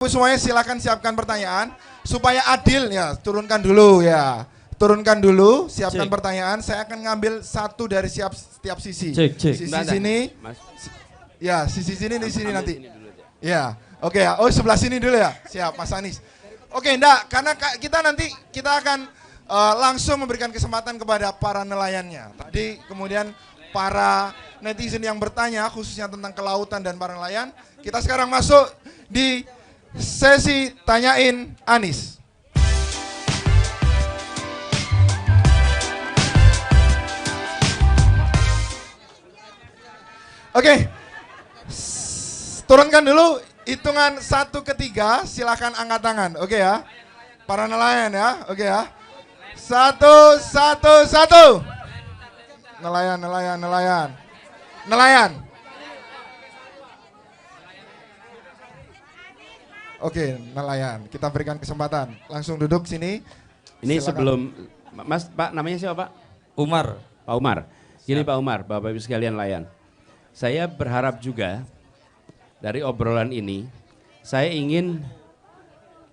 Semuanya silakan siapkan pertanyaan supaya adil ya. Turunkan dulu ya. Turunkan dulu, siapkan Cek. pertanyaan. Saya akan ngambil satu dari setiap sisi. Cek. Sisi sini, ya sisi sini di sini nanti. Ya, oke ya. Oh sebelah sini dulu ya. Siap, Mas Anies. Oke, enggak, karena kita nanti kita akan langsung memberikan kesempatan kepada para nelayannya. Tadi kemudian para netizen yang bertanya khususnya tentang kelautan dan para nelayan. Kita sekarang masuk di sesi tanyain Anies. Oke, turunkan dulu hitungan 1 ke 3, silakan angkat tangan, oke ya. Para nelayan ya, oke ya. 1, 1, 1. Nelayan. Oke, nelayan. Kita berikan kesempatan. Langsung duduk sini. Ini Silakan. sebelum Mas, Pak, namanya siapa, Pak? Umar. Pak Umar. Gini Pak Umar, Bapak Ibu sekalian nelayan. Saya berharap juga dari obrolan ini, saya ingin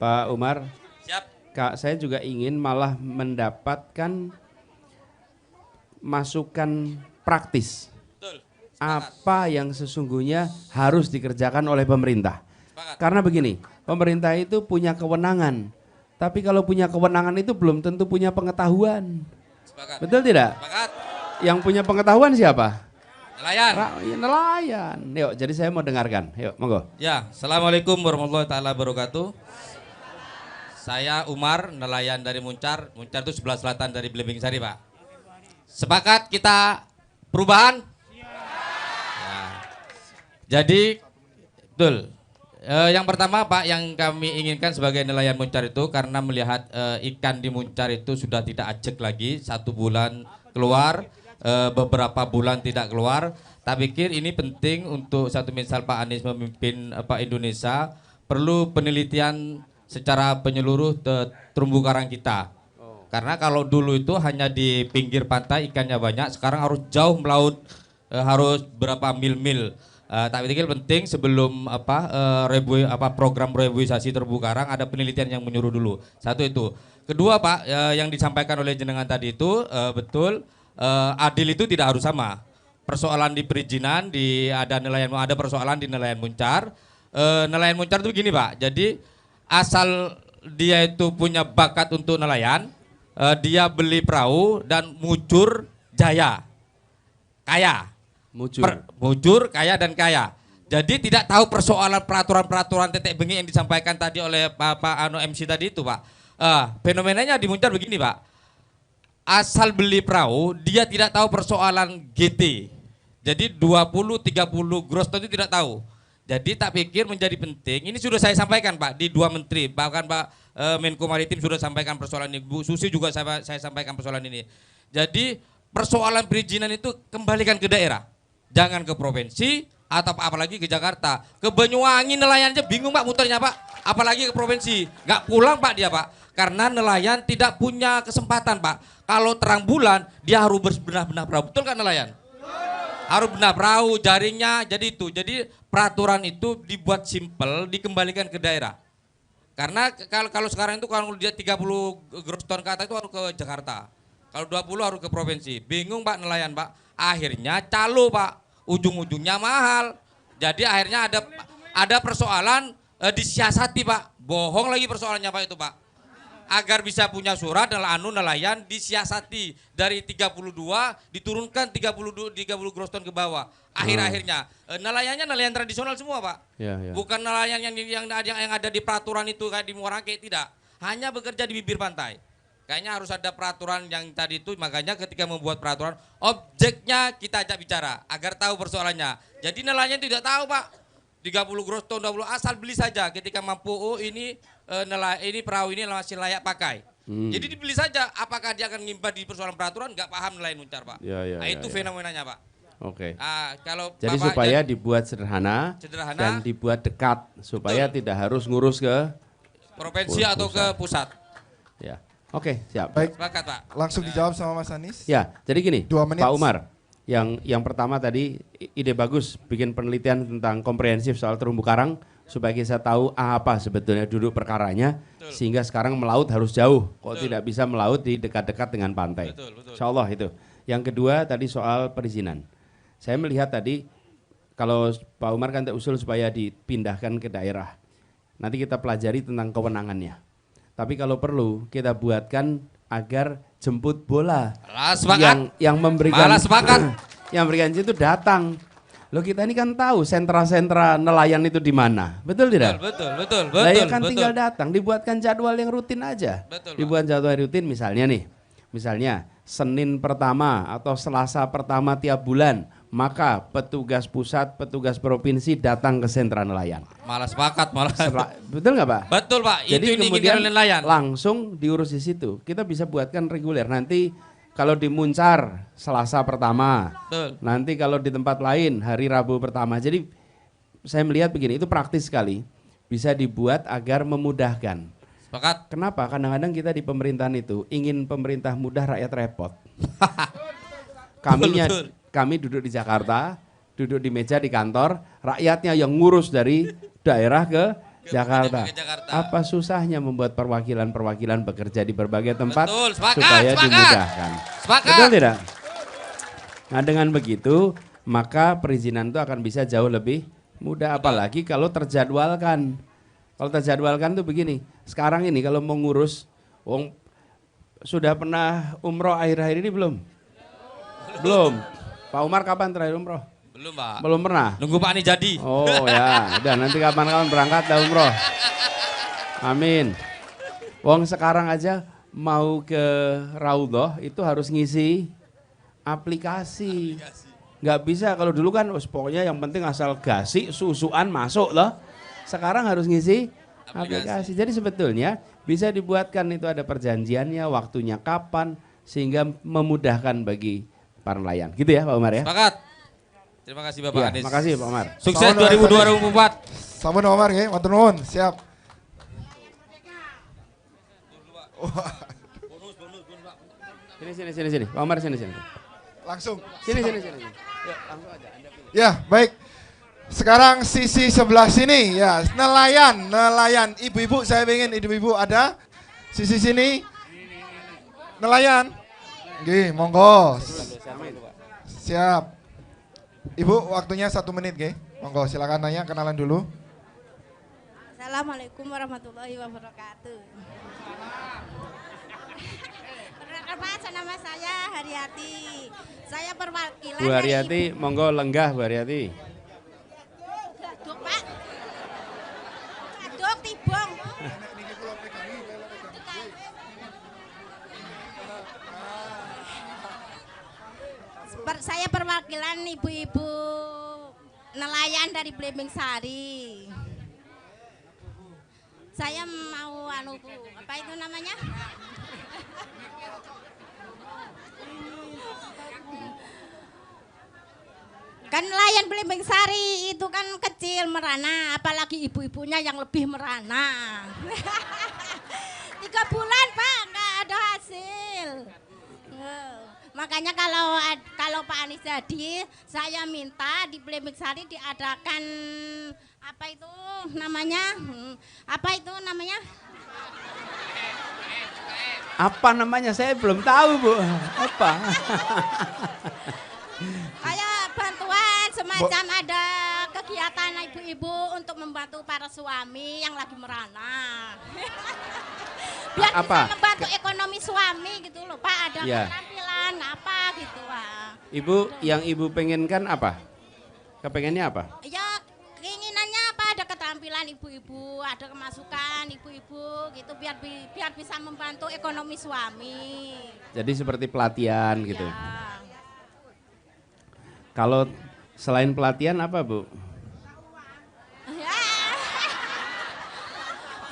Pak Umar, Siap. Kak, saya juga ingin malah mendapatkan masukan praktis. Betul. Apa yang sesungguhnya harus dikerjakan oleh pemerintah. Sepakat. Karena begini, pemerintah itu punya kewenangan. Tapi kalau punya kewenangan itu belum tentu punya pengetahuan. Sepakat. Betul tidak? Sepakat. Yang punya pengetahuan siapa? Nelayan. Ya, nelayan. Yuk, jadi saya mau dengarkan. Yuk, monggo. Ya, Assalamualaikum warahmatullahi taala wabarakatuh. Saya Umar, nelayan dari Muncar. Muncar itu sebelah selatan dari Belimbing Sari, Pak. Sepakat kita perubahan? Ya. Jadi, betul. Yang pertama Pak, yang kami inginkan sebagai nelayan Muncar itu karena melihat ikan di Muncar itu sudah tidak ajek lagi, 1 bulan keluar, beberapa bulan tidak keluar. Tak pikir ini penting untuk satu misal Pak Anies memimpin Indonesia, perlu penelitian secara penyeluruh terumbu karang kita. Karena kalau dulu itu hanya di pinggir pantai ikannya banyak, sekarang harus jauh melaut, harus berapa mil-mil. Tak pikir penting sebelum program reboisasi terumbu karang ada penelitian yang menyuruh dulu. Satu itu. Kedua Pak, yang disampaikan oleh jenengan tadi itu betul, adil itu tidak harus sama. Persoalan di perizinan ada persoalan di nelayan Muncar. Nelayan Muncar itu gini Pak. Jadi asal dia itu punya bakat untuk nelayan, dia beli perahu dan mujur jaya, kaya. Mujur, kaya dan kaya. Jadi tidak tahu persoalan peraturan tetek bengi yang disampaikan tadi oleh Pak MC tadi itu Pak. Fenomenanya di Muncar begini Pak. Asal beli perahu, dia tidak tahu persoalan GT. Jadi 20-30 gross ton itu tidak tahu. Jadi tak pikir menjadi penting, ini sudah saya sampaikan Pak di 2 menteri, bahkan Pak Menko Maritim sudah sampaikan persoalan ini, Bu Susi juga saya sampaikan persoalan ini. Jadi persoalan perizinan itu kembalikan ke daerah. Jangan ke provinsi atau apalagi ke Jakarta. Ke Banyuwangi nelayannya bingung Pak muternya Pak. Apalagi ke provinsi. Nggak pulang Pak dia Pak. Karena nelayan tidak punya kesempatan Pak. Kalau terang bulan dia harus berbenah-benah perahu. Betul kan nelayan? Harus benah perahu, jaringnya, jadi itu. Jadi peraturan itu dibuat simpel, dikembalikan ke daerah. Karena kalau sekarang itu kalau dia 30 gross ton ke atas itu harus ke Jakarta. Kalau 20 harus ke provinsi. Bingung Pak nelayan Pak. Akhirnya calo Pak, ujung-ujungnya mahal. Jadi akhirnya ada persoalan disiasati Pak. Bohong lagi persoalannya Pak itu Pak. Agar bisa punya surat nelayan disiasati dari 32 diturunkan 30 gross ton ke bawah. Akhirnya nelayannya nelayan tradisional semua Pak. Ya. Bukan nelayan yang ada di peraturan itu kayak di Muara Angke, tidak. Hanya bekerja di bibir pantai. Kayaknya harus ada peraturan yang tadi itu, makanya ketika membuat peraturan, objeknya kita ajak bicara agar tahu persoalannya. Jadi nelayan tidak tahu Pak, 30 gross ton, 20 asal beli saja ketika mampu, ini perahu ini masih layak pakai. Jadi dibeli saja, apakah dia akan ngimbat di persoalan peraturan, nggak paham nelayan Muncar Pak. Itu fenomenanya Pak. Oke. Kalau Jadi Bapak supaya dibuat sederhana dan dibuat dekat, supaya tidak harus ngurus ke provinsi atau ke pusat. Ya. Oke, siap. Baik, Sepakat Pak. langsung dijawab sama Mas Anies. Ya, jadi gini, 2 menit. Pak Umar, yang pertama tadi ide bagus bikin penelitian tentang komprehensif soal terumbu karang supaya kita tahu apa sebetulnya duduk perkaranya, sehingga sekarang melaut harus jauh, kok tidak bisa melaut di dekat-dekat dengan pantai. Insya Allah itu. Yang kedua tadi soal perizinan. Saya melihat tadi kalau Pak Umar kan usul supaya dipindahkan ke daerah. Nanti kita pelajari tentang kewenangannya. Tapi kalau perlu kita buatkan agar jemput bola yang memberikan yang memberikan itu datang. Loh kita ini kan tahu sentra-sentra nelayan itu di mana, betul tidak? Betul. Lah ya kan tinggal datang, dibuatkan jadwal yang rutin aja. Dibuat jadwal rutin misalnya Senin pertama atau Selasa pertama tiap bulan, maka petugas pusat, petugas provinsi datang ke sentra nelayan. Malah sepakat malah. Betul nggak Pak? Betul Pak. Jadi itu kemudian nelayan. langsung diurus di situ. Kita bisa buatkan reguler. Nanti kalau di Muncar Selasa pertama, nanti kalau di tempat lain hari Rabu pertama. Jadi saya melihat begini, itu praktis sekali. Bisa dibuat agar memudahkan. Sepakat. Kenapa? Kadang-kadang kita di pemerintahan itu ingin pemerintah mudah, rakyat repot. Kami duduk di Jakarta, duduk di meja di kantor, rakyatnya yang ngurus dari daerah ke Jakarta. Apa susahnya membuat perwakilan-perwakilan bekerja di berbagai tempat supaya dimudahkan. Betul tidak? Nah dengan begitu, maka perizinan itu akan bisa jauh lebih mudah. Apalagi kalau terjadwalkan. Kalau terjadwalkan tuh begini, sekarang ini kalau mau ngurus, sudah pernah umroh akhir-akhir ini belum? Belum. Pak Umar kapan terakhir umroh? Belum Pak. Belum pernah? Nunggu Pak ini jadi. Oh ya, udah nanti kapan-kapan berangkat dah umroh. Amin. Sekarang aja mau ke Raudhah itu harus ngisi aplikasi. Nggak bisa kalau dulu kan pokoknya yang penting asal gasi, susuan masuk loh. Sekarang harus ngisi aplikasi. Jadi sebetulnya bisa dibuatkan itu ada perjanjiannya, waktunya kapan, sehingga memudahkan bagi para nelayan. Gitu ya Pak Umar ya? Sepakat. Terima kasih Bapak Anies. Terima kasih Pak Umar. Sukses 2024. Sampun Umar nggih, matur nuwun. Siap. Sini. Pak Umar sini. Langsung. Sini. Ya, langsung aja. Anda pilih. Ya, baik. Sekarang sisi sebelah sini ya, nelayan. Ibu-ibu saya ingin ibu-ibu ada sisi sini. Nelayan. Nggih, monggo. Siap. Ibu waktunya 1 menit nggih. Monggo silakan nanya, kenalan dulu. Assalamualaikum warahmatullahi wabarakatuh. Perkenalkan nama saya Haryati. Saya perwakilan Bu Haryati, monggo lenggah Bu Haryati. Gaduk Pak. Gaduk tibong. Saya perwakilan ibu-ibu nelayan dari Blimbing Sari. Saya mau apa itu namanya? Kan nelayan Blimbing Sari itu kan kecil merana, apalagi ibu-ibunya yang lebih merana. 3 bulan Pak nggak ada hasil. Makanya kalau Pak Anies jadi, saya minta di Blimbing Sari diadakan apa itu namanya? Apa namanya? Saya belum tahu Bu. Apa? Kayak bantuan semacam ada kegiatan ibu-ibu untuk membantu para suami yang lagi merana. Biar apa? Bisa membantu ekonomi suami gitu loh Pak, ada ya. keterampilan apa gitu Pak. Ibu, yang Ibu pengenkan apa? Kepengennya apa? Ya keinginannya apa, ada keterampilan ibu-ibu, ada kemasukan ibu-ibu gitu biar bisa membantu ekonomi suami. Jadi seperti pelatihan gitu. Ya. Kalau selain pelatihan apa Bu? Ya.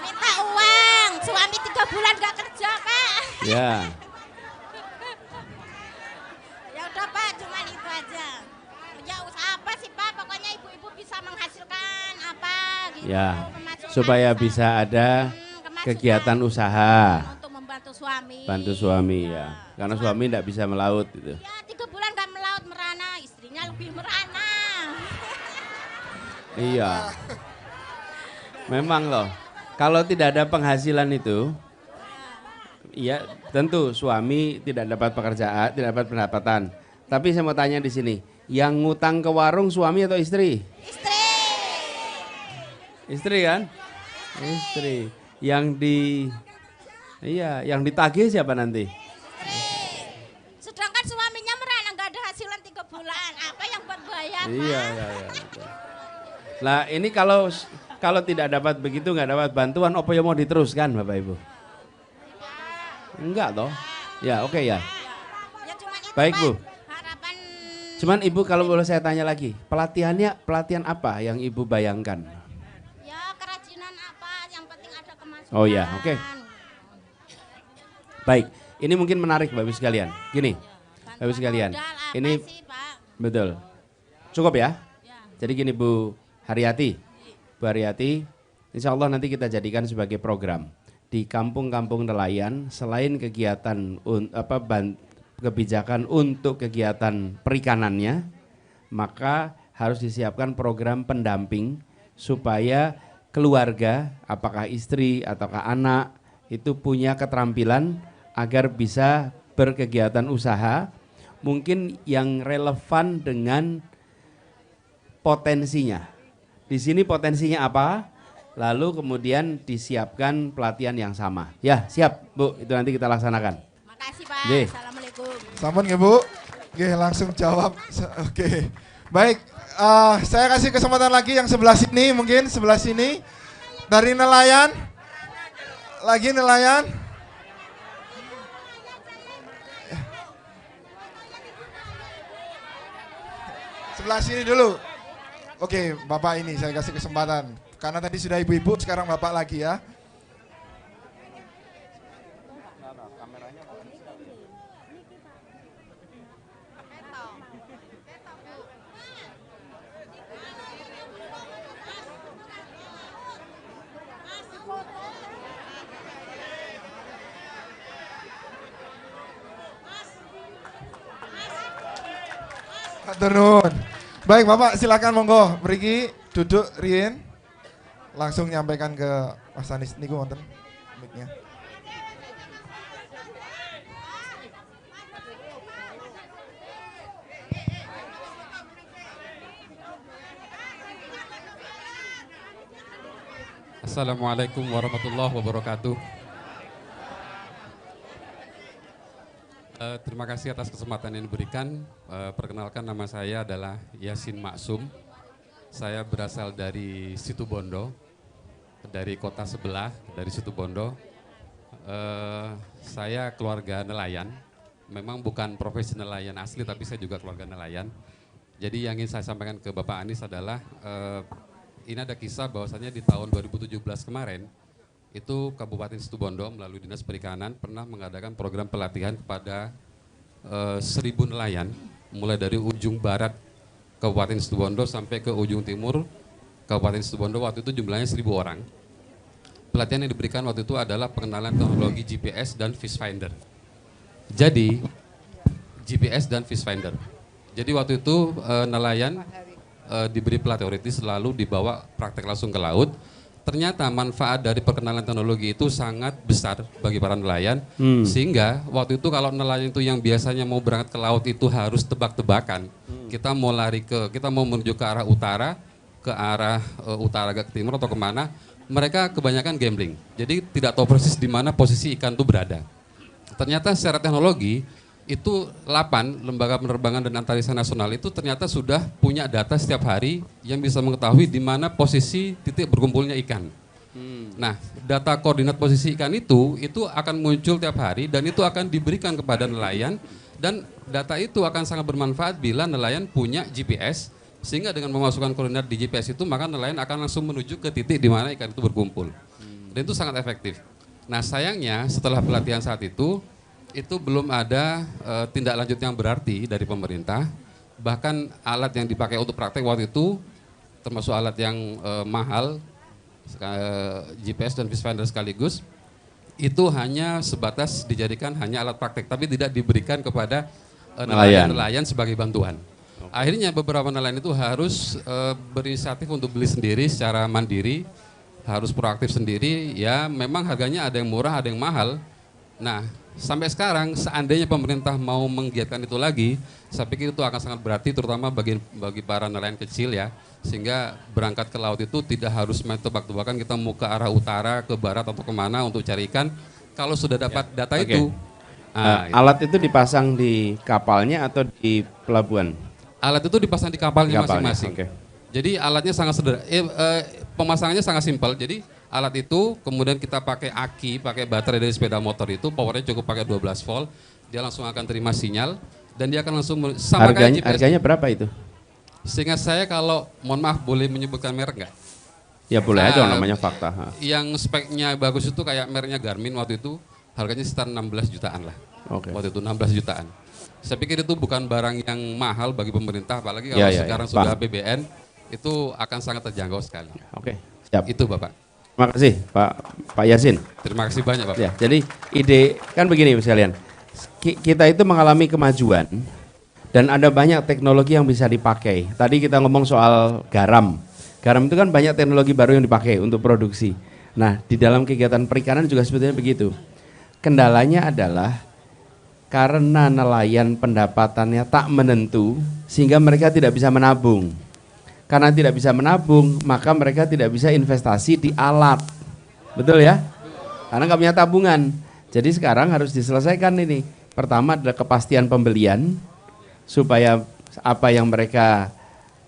Minta uang, suami 3 bulan gak kerja Pak. Ya. Ya udah Pak, cuma itu aja. Ya usaha apa sih Pak, pokoknya ibu-ibu bisa menghasilkan apa gitu. Ya, Pemasukan supaya usaha. bisa ada Kemasukan kegiatan usaha. untuk membantu suami. Bantu suami ya. Karena suami tidak bisa melaut gitu. Ya 3 bulan gak melaut merana, istrinya lebih merana. Iya. Memang loh, kalau tidak ada penghasilan itu, iya tentu suami tidak dapat pekerjaan, tidak dapat pendapatan. Tapi saya mau tanya di sini, yang ngutang ke warung suami atau istri? Istri. Istri kan? Istri. Yang ditagih siapa nanti? Sedangkan suaminya merana nggak ada hasilan 3 bulan. Apa yang buat bayar? Iya. Nah ini kalau tidak dapat begitu, nggak dapat bantuan, apa yang mau diteruskan Bapak Ibu? Enggak toh? Ya oke ya. Ya cuman itu, Baik Pak. Bu. Harapan Cuman Ibu kalau boleh saya tanya lagi, pelatihan apa yang Ibu bayangkan? ya kerajinan apa yang penting ada kemasukan. Oh ya, oke. Baik, ini mungkin menarik Bapak Ibu sekalian. Gini, Bapak Ibu sekalian, Modal apa ini sih, Pak? betul. Cukup ya? Ya. Jadi gini Bu Haryati, insya Allah nanti kita jadikan sebagai program di kampung-kampung nelayan selain kegiatan kebijakan untuk kegiatan perikanannya, maka harus disiapkan program pendamping supaya keluarga, apakah istri ataukah anak itu punya keterampilan agar bisa berkegiatan usaha mungkin yang relevan dengan potensinya. Di sini potensinya apa? Lalu kemudian disiapkan pelatihan yang sama. Ya, siap Bu, itu nanti kita laksanakan. Makasih Pak. Ye. Assalamualaikum. Sampun nggih Bu? Oke, langsung jawab. Oke. Baik, saya kasih kesempatan lagi yang sebelah sini, mungkin sebelah sini. Dari nelayan. Lagi nelayan. Sebelah sini dulu. Oke, Bapak ini saya kasih kesempatan. Karena tadi sudah ibu-ibu, sekarang Bapak lagi ya. Matur nuwun. Baik Bapak silakan monggo mriki duduk riyin. Langsung nyampaikan ke Mas Anis niku wonten mic-nya. Assalamualaikum warahmatullahi wabarakatuh. Terima kasih atas kesempatan yang diberikan. Perkenalkan nama saya adalah Yasin Maksum. Saya berasal dari Situbondo, dari kota sebelah, dari Situbondo. Saya keluarga nelayan. Memang bukan profesi nelayan asli, tapi saya juga keluarga nelayan. Jadi yang ingin saya sampaikan ke Bapak Anies adalah ini ada kisah bahwasannya di tahun 2017 kemarin itu Kabupaten Situbondo melalui Dinas Perikanan pernah mengadakan program pelatihan kepada 1.000 nelayan mulai dari ujung barat Kabupaten Situbondo sampai ke ujung timur Kabupaten Situbondo. Waktu itu jumlahnya 1.000 orang. Pelatihan yang diberikan waktu itu adalah pengenalan teknologi GPS dan Fish Finder. Jadi GPS dan Fish Finder. Jadi waktu itu nelayan diberi pelatihan teoritis lalu dibawa praktek langsung ke laut. Ternyata manfaat dari perkenalan teknologi itu sangat besar bagi para nelayan, sehingga waktu itu kalau nelayan itu yang biasanya mau berangkat ke laut itu harus tebak-tebakan. Kita mau menuju ke arah utara, agak ke timur atau kemana, mereka kebanyakan gambling. Jadi tidak tahu persis di mana posisi ikan itu berada. Ternyata secara teknologi, itu LAPAN, Lembaga Penerbangan dan Antariksa Nasional itu ternyata sudah punya data setiap hari yang bisa mengetahui di mana posisi titik berkumpulnya ikan. Nah, data koordinat posisi ikan itu akan muncul tiap hari dan itu akan diberikan kepada nelayan dan data itu akan sangat bermanfaat bila nelayan punya GPS sehingga dengan memasukkan koordinat di GPS itu maka nelayan akan langsung menuju ke titik di mana ikan itu berkumpul. Dan itu sangat efektif. Nah, sayangnya setelah pelatihan saat itu belum ada tindak lanjut yang berarti dari pemerintah. Bahkan alat yang dipakai untuk praktek waktu itu, termasuk alat yang mahal, GPS dan Fish Finder sekaligus, itu hanya sebatas dijadikan hanya alat praktek, tapi tidak diberikan kepada nelayan sebagai bantuan. Akhirnya beberapa nelayan itu harus berinisiatif untuk beli sendiri secara mandiri, harus proaktif sendiri, ya memang harganya ada yang murah, ada yang mahal. Nah, sampai sekarang seandainya pemerintah mau menggiatkan itu lagi, saya pikir itu akan sangat berarti terutama bagi para nelayan kecil ya. Sehingga berangkat ke laut itu tidak harus main tebak-tebakan kita mau ke arah utara, ke barat atau kemana untuk cari ikan. Kalau sudah dapat data itu. Alat itu dipasang di kapalnya atau di pelabuhan? Alat itu dipasang di kapalnya masing-masing. Okay. Jadi alatnya sangat sederhana, pemasangannya sangat simpel. Jadi alat itu kemudian kita pakai aki, pakai baterai dari sepeda motor itu, powernya cukup pakai 12 volt, dia langsung akan terima sinyal dan dia akan langsung sama kayak GPS. Harganya berapa itu? Seingat saya kalau, mohon maaf boleh menyebutkan merek nggak? Ya boleh aja namanya fakta. Yang speknya bagus itu kayak mereknya Garmin waktu itu, harganya sekitar 16 jutaan lah. Okay. Waktu itu 16 jutaan. Saya pikir itu bukan barang yang mahal bagi pemerintah, apalagi kalau sekarang sudah APBN, itu akan sangat terjangkau sekali. Oke, siap. Itu Bapak. Terima kasih Pak Yasin. Terima kasih banyak Bapak. Ya, jadi ide kan begini sekalian, kita itu mengalami kemajuan dan ada banyak teknologi yang bisa dipakai. Tadi kita ngomong soal garam. Garam itu kan banyak teknologi baru yang dipakai untuk produksi. Nah, di dalam kegiatan perikanan juga sebetulnya begitu. Kendalanya adalah karena nelayan pendapatannya tak menentu sehingga mereka tidak bisa menabung. Karena tidak bisa menabung, maka mereka tidak bisa investasi di alat. Betul ya? Karena nggak punya tabungan. Jadi sekarang harus diselesaikan ini. Pertama adalah kepastian pembelian, supaya apa yang mereka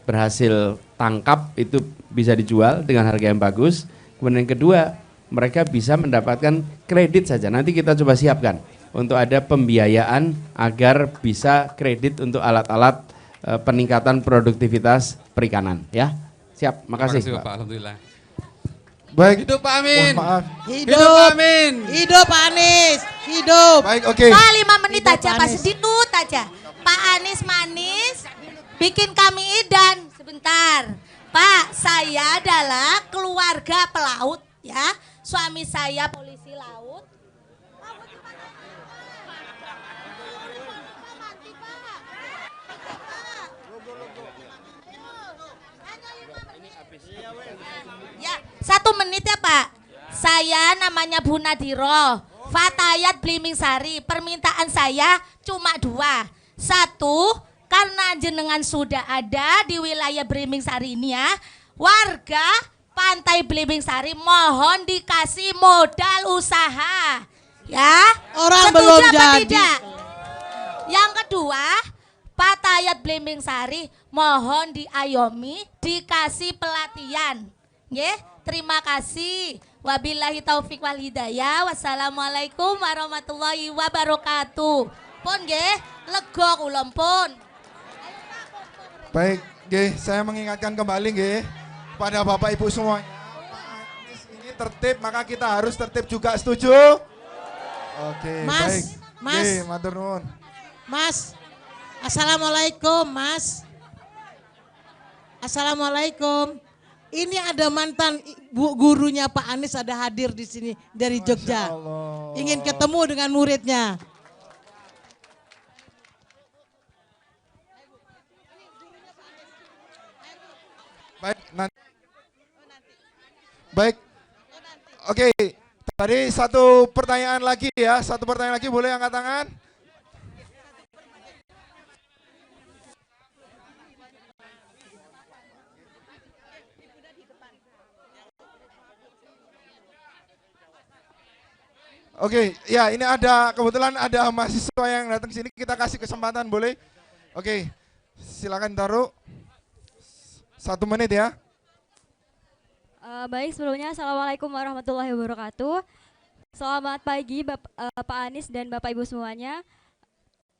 berhasil tangkap itu bisa dijual dengan harga yang bagus. Kemudian yang kedua, mereka bisa mendapatkan kredit saja. Nanti kita coba siapkan untuk ada pembiayaan agar bisa kredit untuk alat-alat peningkatan produktivitas perikanan ya. Siap, makasih. Terima kasih Bapak, alhamdulillah. Baik. Hidup Pak Amin. Maaf. Hidup Pak Amin. Hidup Pak Anies. Hidup. Baik, oke. Pak 5 menit Hidup aja, Pak Pak Anies. sedikit aja. Pak Anies manis, bikin kami idan. Sebentar. Pak, saya adalah keluarga pelaut ya. Suami saya polisi laut. Ya, 1 menit ya Pak. Saya namanya Bu Nadiro, Fatayat Blimbing-Sari. Permintaan saya cuma 2. 1, karena jenengan sudah ada di wilayah Blimbing-Sari ini ya, warga Pantai Blimbing-Sari mohon dikasih modal usaha. Ya, Orang setuju belum apa jadi. tidak? Yang kedua, Fatayat Blimbing-Sari mohon diayomi dikasih pelatihan. Nggih, terima kasih. Wabillahi taufik wal hidayah. Wassalamualaikum warahmatullahi wabarakatuh. Pun nggih, lega kula pun. Baik, nggih, saya mengingatkan kembali nggih pada Bapak Ibu semuanya. Pak Anies ini tertib, maka kita harus tertib juga, setuju? Oke, Mas, baik. Mas. Nggih, matur nuwun. Mas. Assalamualaikum Mas. Assalamualaikum. Ini ada mantan gurunya Pak Anies ada hadir di sini dari Jogja. Masya Allah. Ingin ketemu dengan muridnya. Baik, nanti. Baik. Oke, tadi satu pertanyaan lagi ya. Satu pertanyaan lagi, boleh angkat tangan? Oke, ya ini ada, kebetulan ada mahasiswa yang datang sini, kita kasih kesempatan, boleh? Oke, silakan taruh. 1 menit ya. Baik, sebelumnya Assalamualaikum warahmatullahi wabarakatuh. Selamat pagi Pak Anies dan Bapak Ibu semuanya.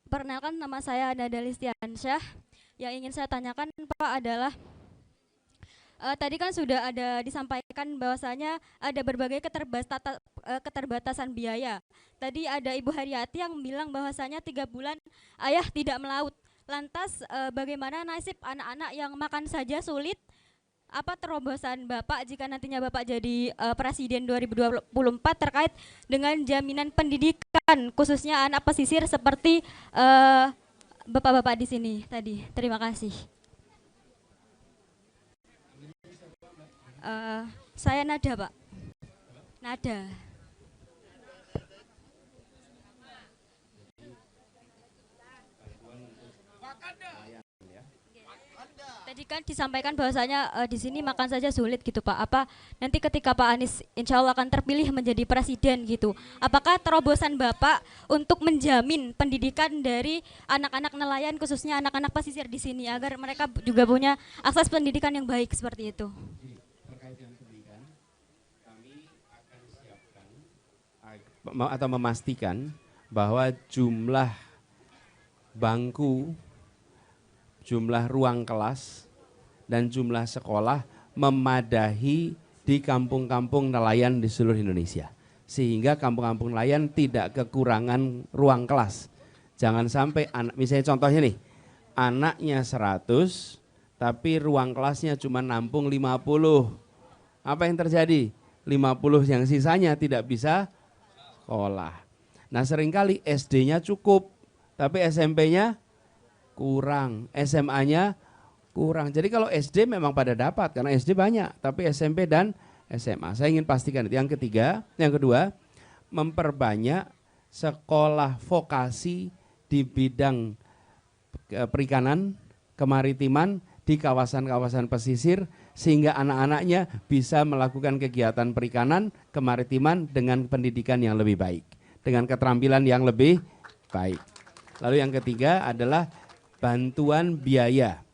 Perkenalkan, nama saya Nada Listiansyah. Yang ingin saya tanyakan Pak adalah, tadi kan sudah ada disampaikan bahwasanya ada berbagai keterbatasan biaya. Tadi ada Ibu Haryati yang bilang bahwasanya 3 bulan ayah tidak melaut. Lantas bagaimana nasib anak-anak yang makan saja sulit? Apa terobosan Bapak jika nantinya Bapak jadi Presiden 2024 terkait dengan jaminan pendidikan khususnya anak pesisir seperti Bapak-bapak di sini tadi? Terima kasih. Saya Nada, Pak. Nada. Tadi kan disampaikan bahwasanya di sini makan saja sulit gitu Pak. Apa nanti ketika Pak Anies insya Allah akan terpilih menjadi presiden gitu, apakah terobosan Bapak untuk menjamin pendidikan dari anak-anak nelayan khususnya anak-anak pesisir di sini agar mereka juga punya akses pendidikan yang baik seperti itu? Terkait dengan pendidikan, kami akan siapkan atau memastikan bahwa jumlah bangku, jumlah ruang kelas, dan jumlah sekolah memadahi di kampung-kampung nelayan di seluruh Indonesia. Sehingga kampung-kampung nelayan tidak kekurangan ruang kelas. Jangan sampai, misalnya contohnya nih, anaknya 100, tapi ruang kelasnya cuma nampung 50. Apa yang terjadi? 50 yang sisanya tidak bisa sekolah. Nah seringkali SD-nya cukup, tapi SMP-nya kurang, SMA-nya kurang. Jadi kalau SD memang pada dapat karena SD banyak, tapi SMP dan SMA. Saya ingin pastikan itu. Yang kedua, memperbanyak sekolah vokasi di bidang perikanan, kemaritiman di kawasan-kawasan pesisir sehingga anak-anaknya bisa melakukan kegiatan perikanan, kemaritiman dengan pendidikan yang lebih baik, dengan keterampilan yang lebih baik. Lalu yang ketiga adalah bantuan biaya.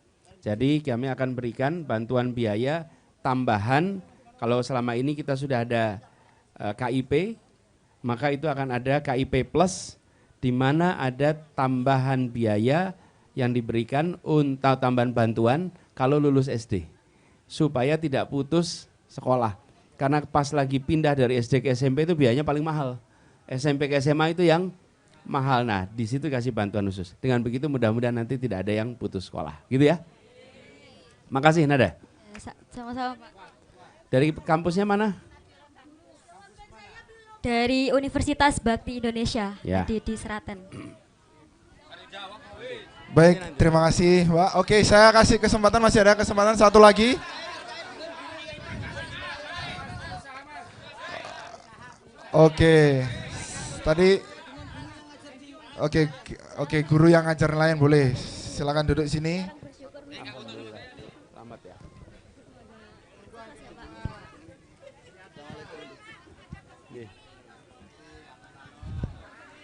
Jadi kami akan berikan bantuan biaya tambahan. Kalau selama ini kita sudah ada KIP, maka itu akan ada KIP Plus, di mana ada tambahan biaya yang diberikan untuk tambahan bantuan kalau lulus SD, supaya tidak putus sekolah. Karena pas lagi pindah dari SD ke SMP itu biayanya paling mahal. SMP ke SMA itu yang mahal. Nah, di situ kasih bantuan khusus. Dengan begitu mudah-mudahan nanti tidak ada yang putus sekolah. Gitu ya. Makasih Nada. Sama-sama Pak. Dari kampusnya mana? Dari Universitas Bakti Indonesia Ya. di Seraten. Baik, terima kasih Mbak. Oke, saya kasih kesempatan, masih ada kesempatan satu lagi. Oke, tadi oke, guru yang ngajar nelayan boleh. Silakan duduk sini. Selamat ya.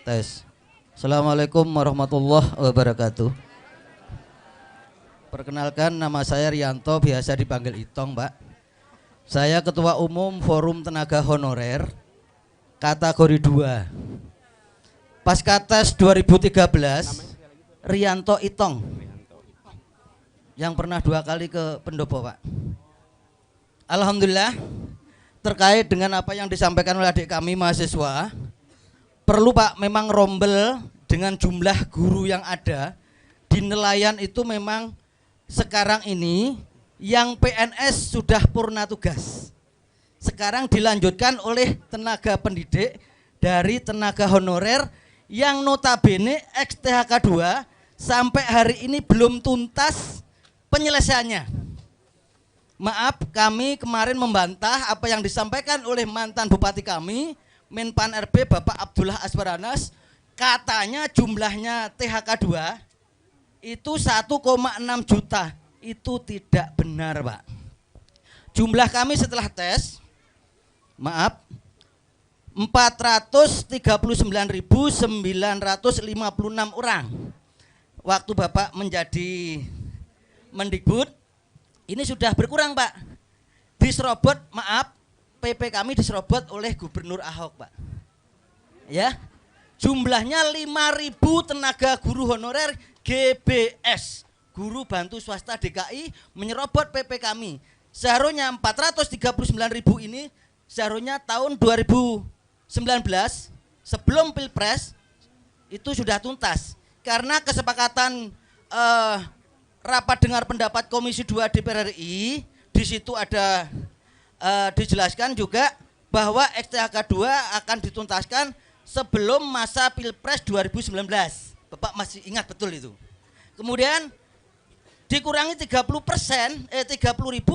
Tes. Assalamualaikum warahmatullahi wabarakatuh. Perkenalkan, nama saya Rianto, biasa dipanggil Itong, Mbak. Saya Ketua Umum Forum Tenaga Honorer kategori 2. Pasca tes 2013, Rianto Itong. Yang pernah 2 kali ke pendopo, Pak. Alhamdulillah, terkait dengan apa yang disampaikan oleh adik kami mahasiswa, perlu Pak, memang rombel dengan jumlah guru yang ada di nelayan itu. Memang sekarang ini yang PNS sudah purna tugas. Sekarang dilanjutkan oleh tenaga pendidik dari tenaga honorer yang notabene ex-THK 2 sampai hari ini belum tuntas penyelesaiannya. Maaf, kami kemarin membantah apa yang disampaikan oleh mantan bupati kami, Menpan RB Bapak Abdullah Aswaranas, katanya jumlahnya THK 2 itu 1,6 juta. Itu tidak benar, Pak. Jumlah kami setelah tes, maaf, 439.956 orang. Waktu Bapak menjadi Mendikbud, ini sudah berkurang, Pak. Diserobot, maaf, PP kami diserobot oleh Gubernur Ahok, Pak. Ya, jumlahnya 5.000 tenaga guru honorer GBS, guru bantu swasta DKI, menyerobot PP kami. Seharusnya 439.000 ini seharusnya tahun 2019 sebelum Pilpres itu sudah tuntas. Karena kesepakatan rapat dengar pendapat Komisi 2 DPR RI, di situ ada dijelaskan juga bahwa XTHK 2 akan dituntaskan sebelum masa Pilpres 2019. Bapak masih ingat betul itu. Kemudian dikurangi 30% 30.000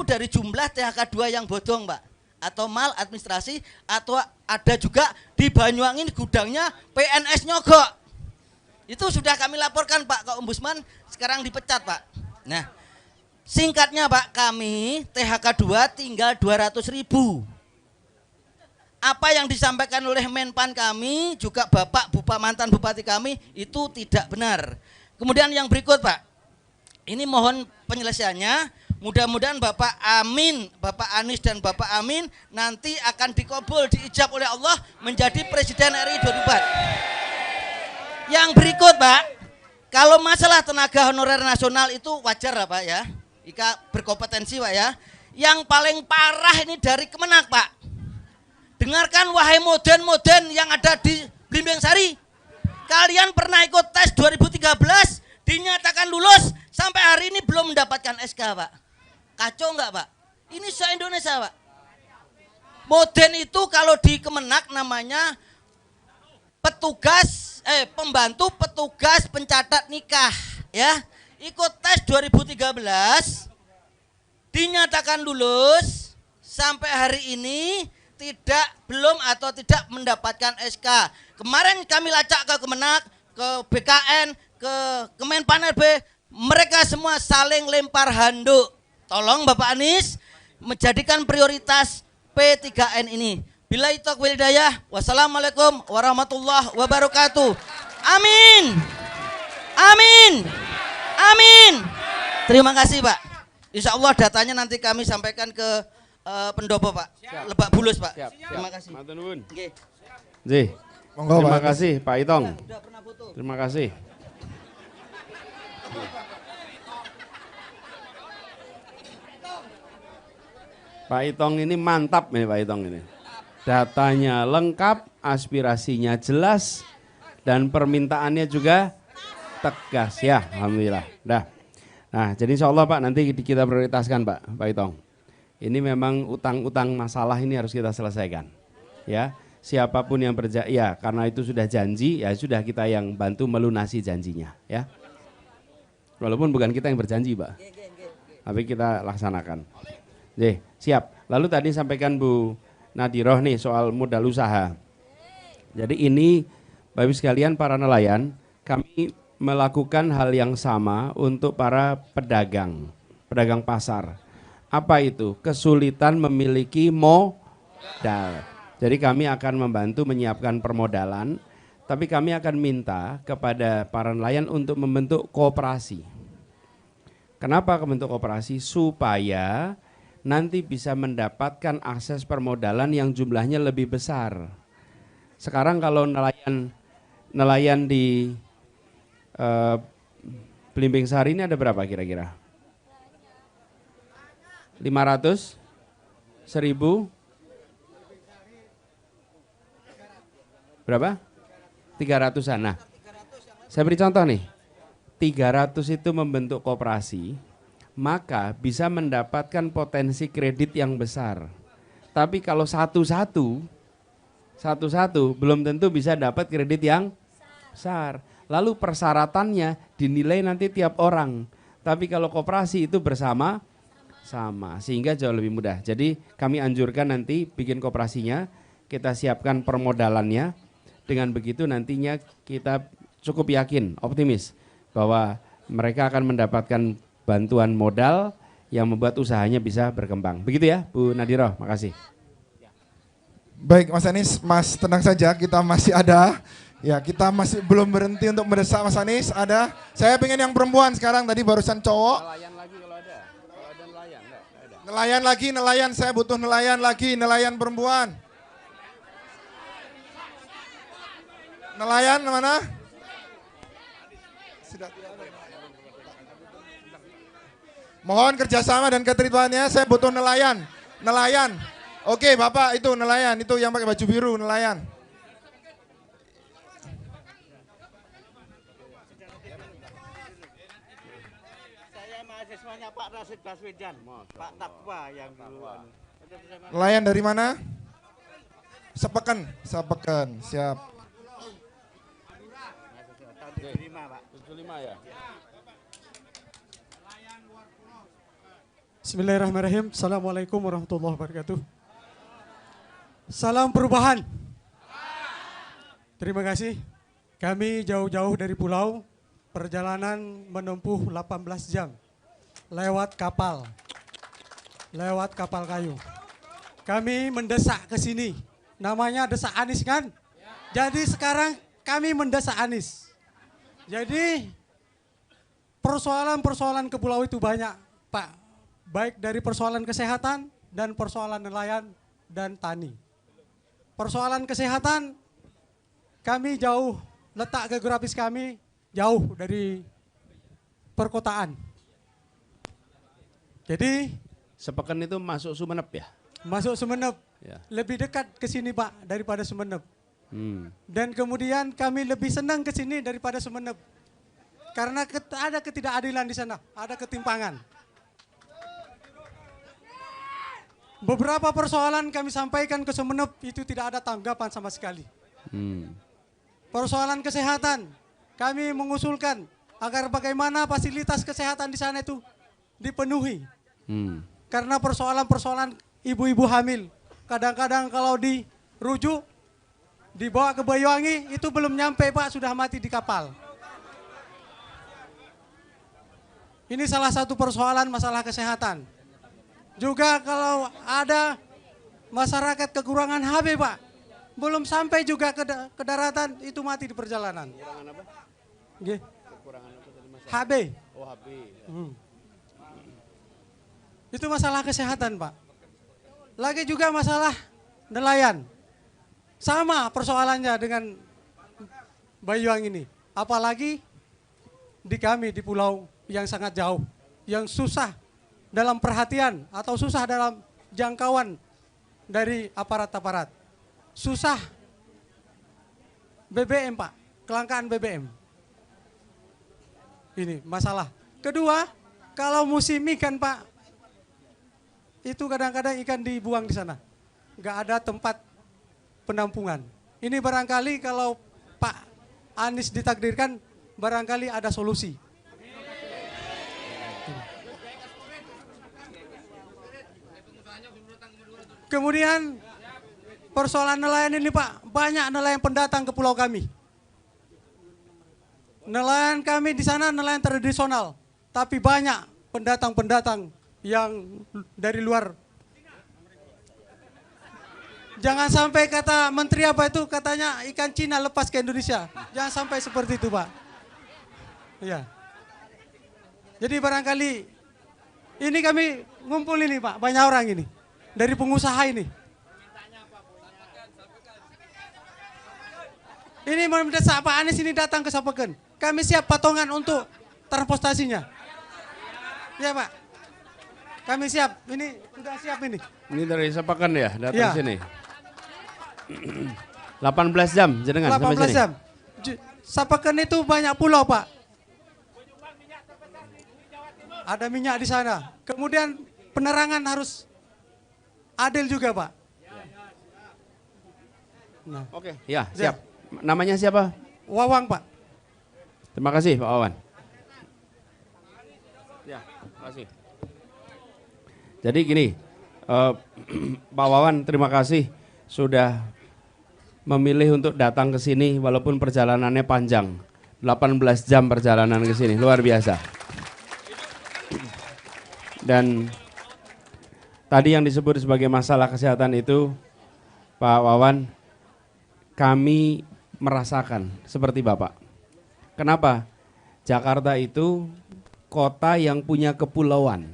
dari jumlah THK 2 yang bodong, Pak. atau mal administrasi, atau ada juga di Banyuwangi gudangnya PNS nyogok. Itu sudah kami laporkan Pak ke Ombudsman, sekarang dipecat Pak. Nah, singkatnya Pak, kami THK 2 tinggal 200.000. Apa yang disampaikan oleh Menpan kami, juga Bapak mantan Bupati kami, itu tidak benar. Kemudian yang berikut Pak, ini mohon penyelesaiannya, mudah-mudahan Bapak Amin, Bapak Anies dan Bapak Amin nanti akan dikabul, diijab oleh Allah menjadi Presiden RI 2024. Yang berikut Pak, kalau masalah tenaga honorer nasional itu wajar lah Pak ya, jika berkompetensi Pak ya. Yang paling parah ini dari Kemenak Pak. Dengarkan wahai moden-moden yang ada di Blimbing Sari. Kalian pernah ikut tes 2013, dinyatakan lulus, sampai hari ini belum mendapatkan SK Pak. Kacau enggak Pak? Ini se-Indonesia Pak. Moden itu kalau di Kemenak namanya pembantu petugas pencatat nikah ya. Ikut tes 2013, dinyatakan lulus, sampai hari ini belum mendapatkan SK. Kemarin kami lacak ke Kemenak, ke BKN, ke Kemenpan RB, mereka semua saling lempar handuk. Tolong Bapak Anies menjadikan prioritas P3N ini. Billahi taufiq wal hidayah. Wassalamualaikum warahmatullahi wabarakatuh. Amin. Amin. Amin. Terima kasih Pak. Insya Allah datanya nanti kami sampaikan ke pendopo Pak, Lebak Bulus Pak. Terima kasih. Matur nuwun. Nggih. Nggih. Terima kasih Pak Itong. Terima kasih. Pak Itong ini mantap ini Pak Itong ini. Datanya lengkap, aspirasinya jelas, dan permintaannya juga tegas ya, alhamdulillah. Nah, jadi insya Allah Pak nanti kita prioritaskan Pak Itong. Ini memang utang-utang masalah ini harus kita selesaikan. Ya, siapapun yang ya karena itu sudah janji, ya sudah kita yang bantu melunasi janjinya, ya. Walaupun bukan kita yang berjanji, Pak. Tapi kita laksanakan. Siap. Lalu tadi sampaikan Bu Nadiroh nih soal modal usaha. Jadi ini Bapak Ibu sekalian para nelayan, kami melakukan hal yang sama untuk para pedagang pasar. Apa itu? Kesulitan memiliki modal. Jadi kami akan membantu menyiapkan permodalan, tapi kami akan minta kepada para nelayan untuk membentuk koperasi. Kenapa membentuk koperasi? Supaya nanti bisa mendapatkan akses permodalan yang jumlahnya lebih besar. Sekarang kalau nelayan di Blimbing Sari ini ada berapa kira-kira? 500, 1000, berapa? 300-an. Nah, saya beri contoh nih. 300 itu membentuk koperasi, maka bisa mendapatkan potensi kredit yang besar. Tapi kalau satu-satu belum tentu bisa dapat kredit yang besar. Lalu persyaratannya dinilai nanti tiap orang. Tapi kalau koperasi itu bersama sehingga jauh lebih mudah. Jadi kami anjurkan nanti bikin koperasinya, kita siapkan permodalannya. Dengan begitu nantinya kita cukup yakin, optimis bahwa mereka akan mendapatkan bantuan modal yang membuat usahanya bisa berkembang. Begitu ya Bu Nadiroh, makasih. Baik Mas Anies, Mas tenang saja, kita masih ada. Ya, kita masih belum berhenti untuk mendesak Mas Anies, ada. Saya pengen yang perempuan sekarang, tadi barusan cowok. Nelayan lagi, nelayan, saya butuh nelayan lagi, nelayan perempuan. Nelayan mana? Mohon kerjasama dan keterlibataannya, saya butuh nelayan. Nelayan. Oke Bapak, itu nelayan, itu yang pakai baju biru, nelayan. Mahasiswanya Pak Rasid Baswedan, Pak Takwa yang dulu. Nelayan dari mana? Sepeken, siap. Tahun 75 Pak. 75 ya. Bismillahirrahmanirrahim. Assalamualaikum warahmatullahi wabarakatuh. Salam perubahan. Terima kasih. Kami jauh-jauh dari pulau, perjalanan menempuh 18 jam lewat kapal kayu. Kami mendesak ke sini, namanya desak Anies kan? Jadi sekarang kami mendesak Anies. Jadi persoalan-persoalan ke pulau itu banyak, Pak. Baik dari persoalan kesehatan dan persoalan nelayan dan tani. Persoalan kesehatan, kami jauh, letak geografis kami jauh dari perkotaan. Jadi Sepeken itu masuk Sumeneb ya? masuk Sumeneb, Ya. lebih dekat ke sini Pak daripada Sumeneb. Dan kemudian kami lebih senang ke sini daripada Sumeneb. Karena ada ketidakadilan di sana, ada ketimpangan. Beberapa persoalan kami sampaikan ke Sumeneb itu tidak ada tanggapan sama sekali. Persoalan kesehatan, kami mengusulkan agar bagaimana fasilitas kesehatan di sana itu dipenuhi. Karena persoalan-persoalan ibu-ibu hamil, kadang-kadang kalau dirujuk, dibawa ke Banyuwangi, itu belum nyampe Pak, sudah mati di kapal. Ini salah satu persoalan masalah kesehatan. Juga kalau ada masyarakat kekurangan HB Pak, belum sampai juga ke daratan, itu mati di perjalanan. Kekurangan apa? Nggih. Kekurangan apa tadi Mas? HB. Oh, HB. Itu masalah kesehatan Pak. Lagi juga masalah nelayan. Sama persoalannya dengan Banyuwangi ini. Apalagi di kami di pulau yang sangat jauh. Yang susah dalam perhatian atau susah dalam jangkauan dari aparat-aparat. Susah BBM Pak, kelangkaan BBM. Ini masalah. Kedua, kalau musim ikan Pak, itu kadang-kadang ikan dibuang di sana. Nggak ada tempat penampungan. Ini barangkali kalau Pak Anies ditakdirkan, barangkali ada solusi. Kemudian persoalan nelayan ini Pak, banyak nelayan pendatang ke pulau kami. Nelayan kami di sana nelayan tradisional, tapi banyak pendatang-pendatang yang dari luar. Jangan sampai kata menteri apa itu, katanya ikan Cina lepas ke Indonesia. Jangan sampai seperti itu Pak. Iya. Jadi barangkali ini kami ngumpul ini Pak, banyak orang ini. Dari pengusaha ini. Ini mendesak Pak Anies ini datang ke Sapeken. Kami siap patongan untuk transportasinya. Ya Pak. Kami siap, ini sudah siap ini. Ini dari Sapeken ya, datang Ya. sini. 18 jam jenengan sampai 18 sini. jam. Sapeken itu banyak pulau Pak. Ada minyak di sana. Kemudian penerangan harus adil juga Pak. Nah. Oke, ya siap. Namanya siapa? Wawang Pak. Terima kasih Pak Wawan. Ya, terima kasih. Jadi gini, Pak Wawan terima kasih sudah memilih untuk datang ke sini walaupun perjalanannya panjang. 18 jam perjalanan ke sini, luar biasa. Dan tadi yang disebut sebagai masalah kesehatan itu, Pak Wawan, kami merasakan seperti Bapak. Kenapa? Jakarta itu kota yang punya kepulauan.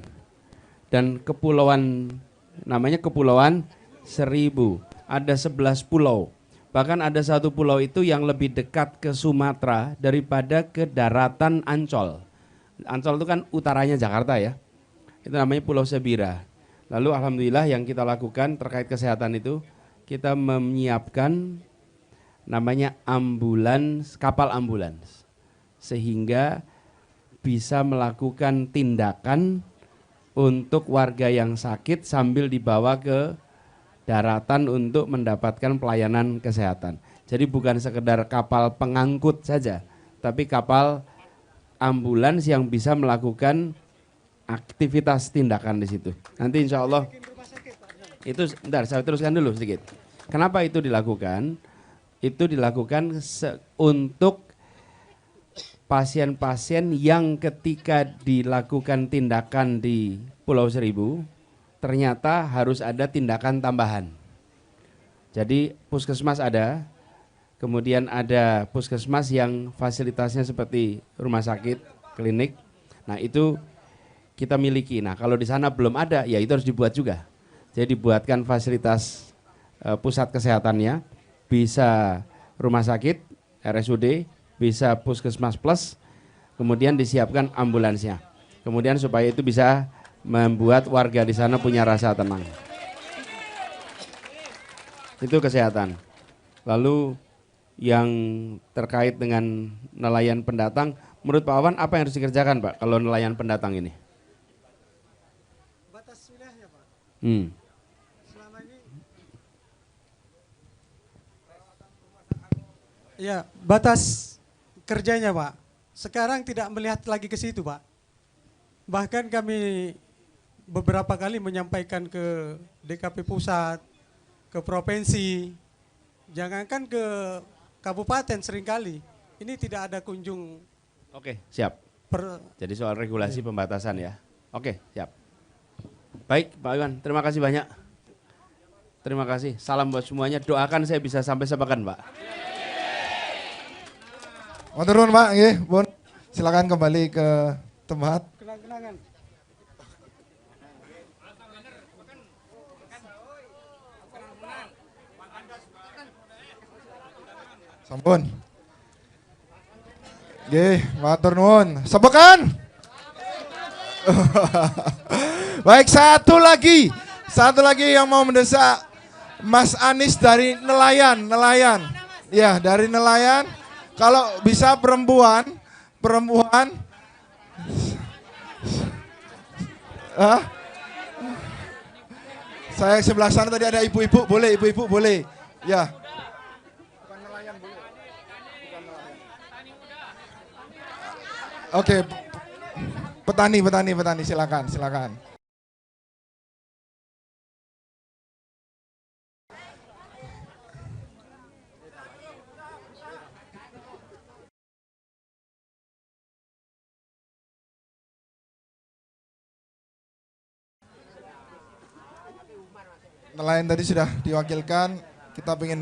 Dan kepulauan, namanya Kepulauan Seribu. Ada 11 pulau. Bahkan ada satu pulau itu yang lebih dekat ke Sumatera daripada ke daratan Ancol. Ancol itu kan utaranya Jakarta ya. Itu namanya Pulau Sebira. Lalu alhamdulillah yang kita lakukan terkait kesehatan itu, kita menyiapkan namanya ambulans, kapal ambulans. Sehingga bisa melakukan tindakan untuk warga yang sakit sambil dibawa ke daratan untuk mendapatkan pelayanan kesehatan. Jadi bukan sekedar kapal pengangkut saja, tapi kapal ambulans yang bisa melakukan aktivitas tindakan di situ. Nanti insya Allah itu, bentar saya teruskan dulu sedikit. Kenapa itu dilakukan? Itu dilakukan untuk pasien-pasien yang ketika dilakukan tindakan di Pulau Seribu, ternyata harus ada tindakan tambahan. Jadi puskesmas ada, kemudian ada puskesmas yang fasilitasnya seperti rumah sakit, klinik. Nah itu kita miliki. Nah kalau di sana belum ada, ya itu harus dibuat juga. Jadi dibuatkan fasilitas pusat kesehatannya, bisa rumah sakit, RSUD, bisa puskesmas plus, kemudian disiapkan ambulansnya. Kemudian supaya itu bisa membuat warga di sana punya rasa tenang. Itu kesehatan. Lalu yang terkait dengan nelayan pendatang, menurut Pak Wawan apa yang harus dikerjakan Pak kalau nelayan pendatang ini? Batas wilayahnya Pak. Selama ini ya batas kerjanya Pak. Sekarang tidak melihat lagi ke situ Pak. Bahkan kami beberapa kali menyampaikan ke DKP pusat, ke provinsi, jangankan ke kabupaten seringkali. Ini tidak ada kunjung. Oke, siap. Jadi soal regulasi pembatasan ya. Oke, siap. Baik Pak Iwan, terima kasih banyak. Terima kasih. Salam buat semuanya. Doakan saya bisa sampai Sepakan Pak. Mau turun Pak, Bun. Silakan kembali ke tempat. Kenang-kenangan. Sampun. Matur nuwun. Sepakan. Baik, satu lagi yang mau mendesak Mas Anies dari nelayan. Ya, dari nelayan. Kalau bisa perempuan. Saya sebelah sana tadi ada ibu-ibu, boleh. Ya. Oke. Petani, silakan. Nelayan tadi sudah diwakilkan, kita ingin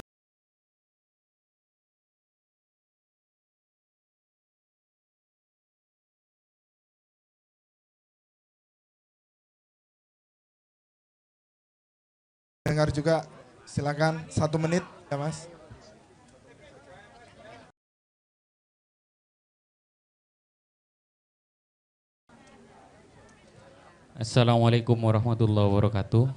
dengar juga, silakan 1 menit ya Mas. Assalamualaikum warahmatullahi wabarakatuh.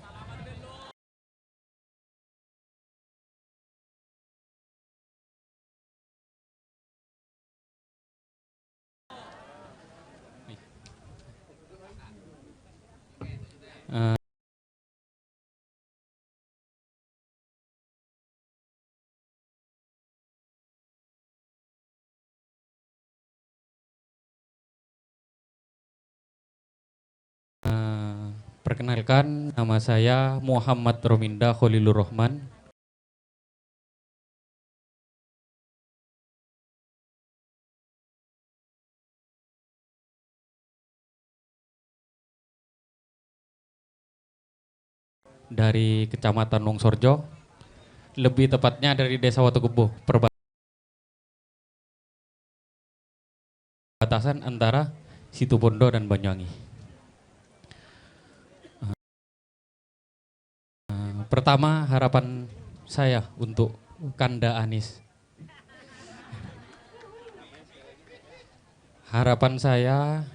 Perkenalkan, nama saya Muhammad Rominda Khalilur Rahman. Dari Kecamatan Longsorjo, lebih tepatnya dari Desa Watukubo, perbatasan antara Situbondo dan Banyuwangi. Pertama, harapan saya untuk Kanda Anies. Harapan saya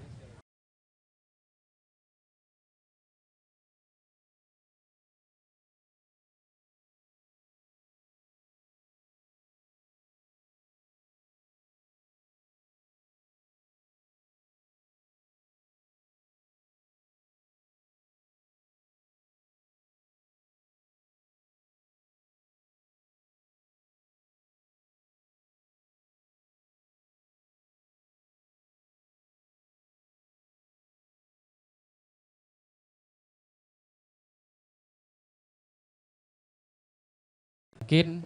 Mungkin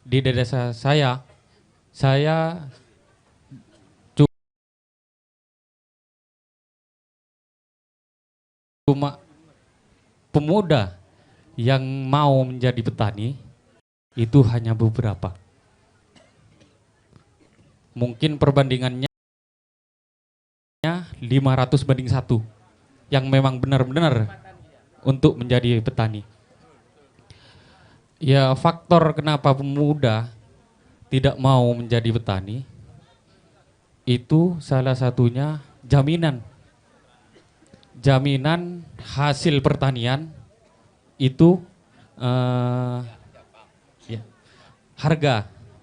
di desa saya cuma pemuda yang mau menjadi petani itu hanya beberapa. Mungkin perbandingannya 500 banding 1 yang memang benar-benar untuk menjadi petani. Ya, faktor kenapa pemuda tidak mau menjadi petani itu salah satunya jaminan hasil pertanian itu ya,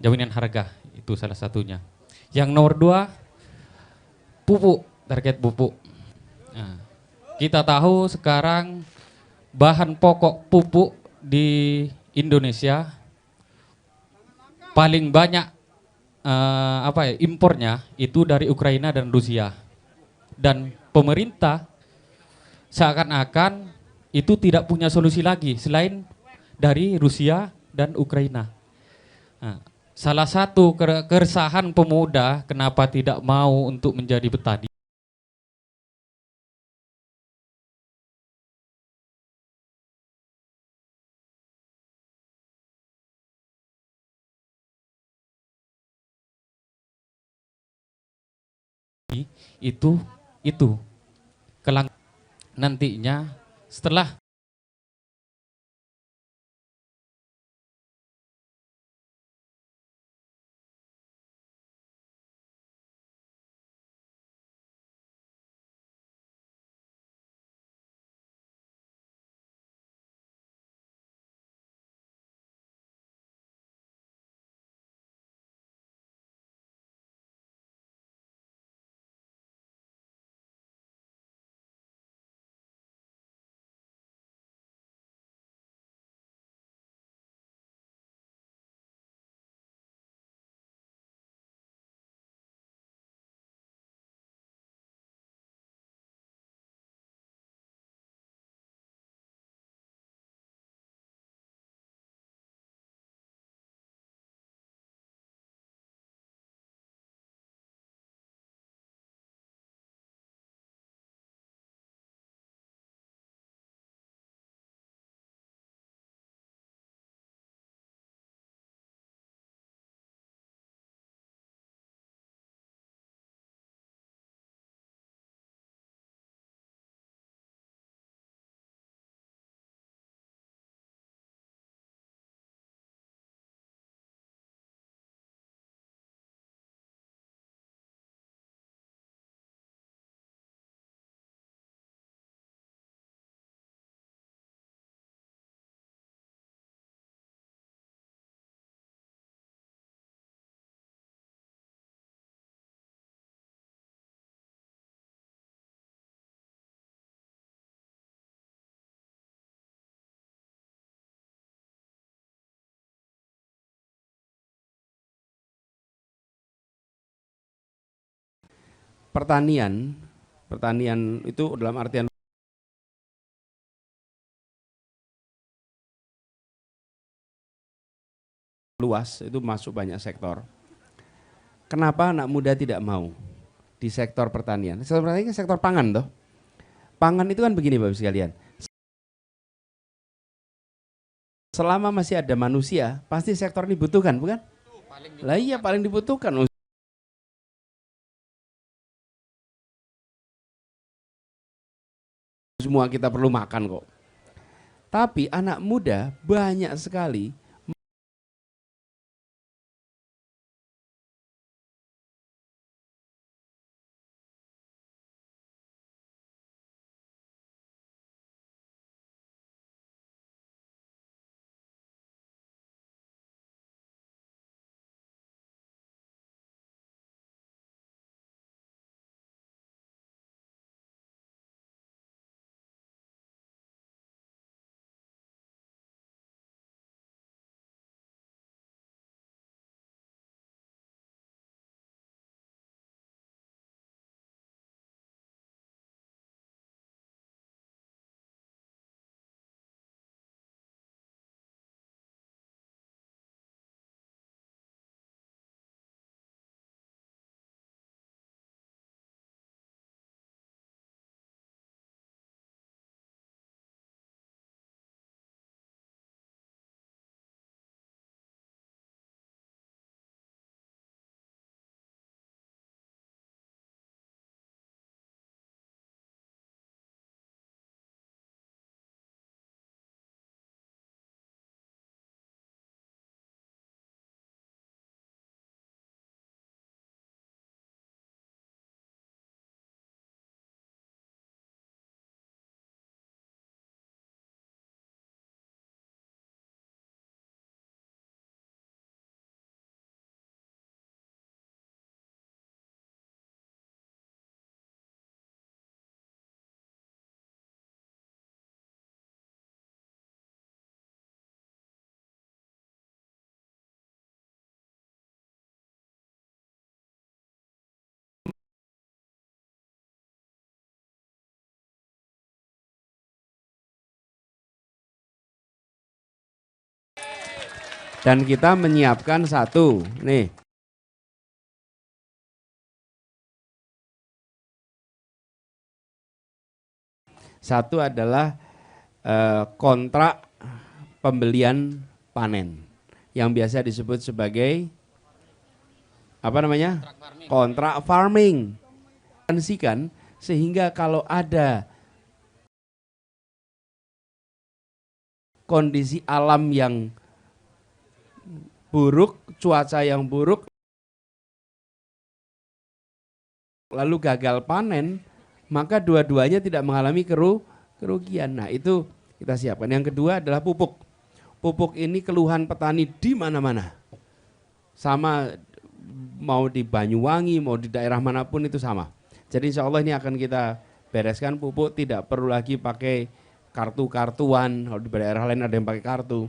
jaminan harga itu salah satunya. Yang nomor 2, pupuk, target pupuk. Nah, kita tahu sekarang bahan pokok pupuk di Indonesia paling banyak impornya itu dari Ukraina dan Rusia. Dan pemerintah seakan-akan itu tidak punya solusi lagi selain dari Rusia dan Ukraina. Nah, salah satu keresahan pemuda kenapa tidak mau untuk menjadi petani itu nantinya setelah pertanian itu dalam artian luas, itu masuk banyak sektor. Kenapa anak muda tidak mau di sektor pertanian? Sektor pertanian kan sektor pangan toh. Pangan itu kan begini Bapak sekalian. Selama masih ada manusia, pasti sektor ini dibutuhkan, bukan? Lah iya, paling dibutuhkan. Semua kita perlu makan kok. Tapi anak muda banyak sekali Dan kita menyiapkan satu, nih. Satu adalah kontrak pembelian panen yang biasa disebut sebagai apa namanya? Kontrak farming. Sehingga kalau ada kondisi alam yang buruk, cuaca yang buruk, lalu gagal panen, maka dua-duanya tidak mengalami kerugian. Nah, itu kita siapkan. Yang kedua adalah pupuk. Pupuk ini keluhan petani di mana-mana. Sama mau di Banyuwangi, mau di daerah manapun itu sama. Jadi insya Allah ini akan kita bereskan pupuk, tidak perlu lagi pakai kartu-kartuan. Kalau di daerah lain ada yang pakai kartu.